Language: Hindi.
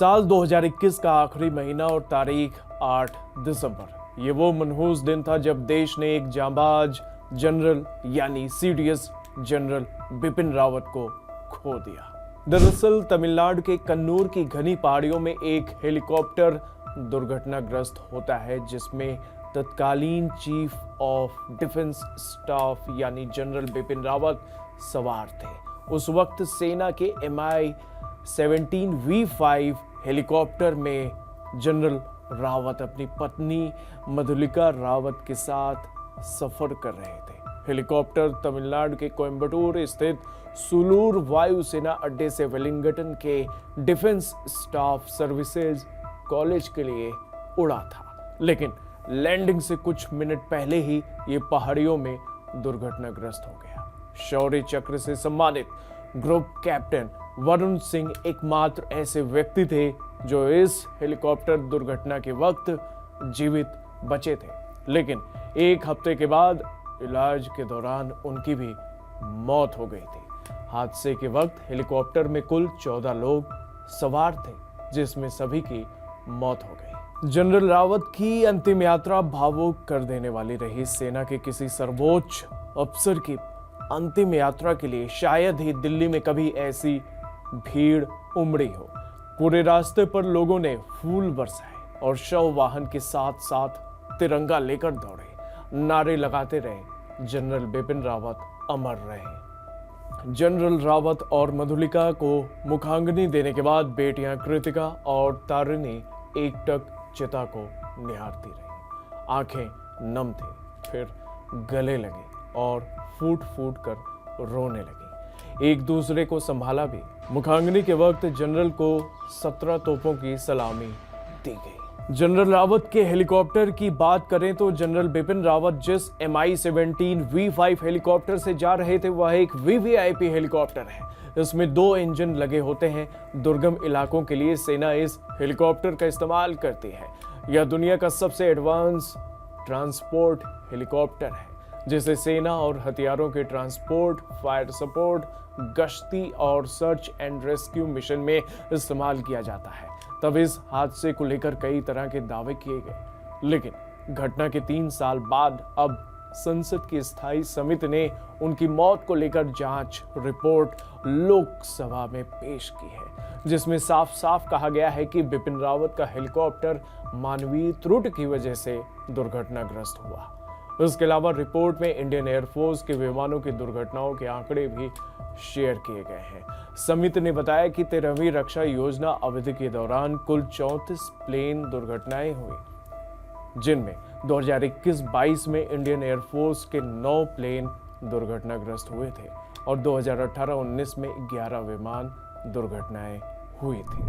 साल 2021 का आखिरी महीना और तारीख 8 दिसंबर। ये वो मनहूस दिन था जब देश ने एक जांबाज जनरल यानी सीडीएस जनरल बिपिन रावत को खो दिया। दरअसल तमिलनाडु के कन्नूर की घनी पहाड़ियों में एक हेलीकॉप्टर दुर्घटनाग्रस्त होता है जिसमें तत्कालीन चीफ ऑफ डिफेंस स्टाफ यानी जनरल बिपिन रावत सवार थे। उस वक्त सेना के Mi-17V5 हेलीकॉप्टर में जनरल रावत अपनी पत्नी मधुलिका रावत के साथ सफर कर रहे थे। हेलीकॉप्टर तमिलनाडु के कोयम्बटूर स्थित सुलूर वायुसेना अड्डे से वेलिंगटन के डिफेंस स्टाफ सर्विसेज कॉलेज के लिए उड़ा था, लेकिन लैंडिंग से कुछ मिनट पहले ही ये पहाड़ियों में दुर्घटनाग्रस्त हो गया। शौर्य चक्र से सम्मानित ग्रुप कैप्टन वरुण सिंह एकमात्र ऐसे व्यक्ति थे जो इस हेलीकॉप्टर दुर्घटना के वक्त जीवित बचे थे, लेकिन एक हफ्ते के बाद इलाज के दौरान उनकी भी मौत हो गई थी। हादसे के वक्त हेलीकॉप्टर में कुल 14 लोग सवार थे, जिसमें सभी की मौत हो गई। जनरल रावत की अंतिम यात्रा भावुक कर देने वाली रही। सेना के किसी सर्वोच्च अफसर की अंतिम यात्रा के लिए शायद ही दिल्ली में कभी ऐसी भीड़ उमड़ी हो। पूरे रास्ते पर लोगों ने फूल बरसाए और शव वाहन के साथ साथ तिरंगा लेकर दौड़े, नारे लगाते रहे, जनरल बिपिन रावत अमर रहे। जनरल रावत और मधुलिका को मुखाग्नि देने के बाद बेटियां कृतिका और तारिणी एकटक चिता को निहारती रही। आंखें नम थी, फिर गले लगे और फूट फूट कर रोने लगी। एक दूसरे को संभाला भी। मुखाग्नि के वक्त जनरल को 17 तोपों की सलामी दी गई। जनरल रावत के हेलीकॉप्टर की बात करें तो जनरल बिपिन रावत जिस Mi-17V5 हेलीकॉप्टर से जा रहे थे वह एक वीवीआईपी हेलीकॉप्टर है। इसमें 2 इंजन लगे होते हैं। दुर्गम इलाकों के लिए सेना इस हेलीकॉप्टर का इस्तेमाल करती है। यह दुनिया का सबसे एडवांस ट्रांसपोर्ट हेलीकॉप्टर है जिसे सेना और हथियारों के ट्रांसपोर्ट, फायर सपोर्ट, गश्ती और सर्च एंड रेस्क्यू मिशन में इस्तेमाल किया जाता है। तब इस हादसे को लेकर कई तरह के दावे किए गए, लेकिन घटना के 3 साल बाद अब संसद की स्थायी समिति ने उनकी मौत को लेकर जांच रिपोर्ट लोकसभा में पेश की है, जिसमें साफ साफ कहा गया है कि बिपिन रावत का हेलीकॉप्टर मानवीय त्रुटि की वजह से दुर्घटनाग्रस्त हुआ। इसके अलावा रिपोर्ट में इंडियन एयरफोर्स के विमानों की दुर्घटनाओं के आंकड़े भी शेयर किए गए हैं। समिति ने बताया कि 13वीं रक्षा योजना अवधि के दौरान कुल 34 प्लेन दुर्घटनाएं हुई, जिनमें 2021-22 में इंडियन एयरफोर्स के 9 प्लेन दुर्घटनाग्रस्त हुए थे और 2018-19 में 11 विमान दुर्घटनाएं हुई थी।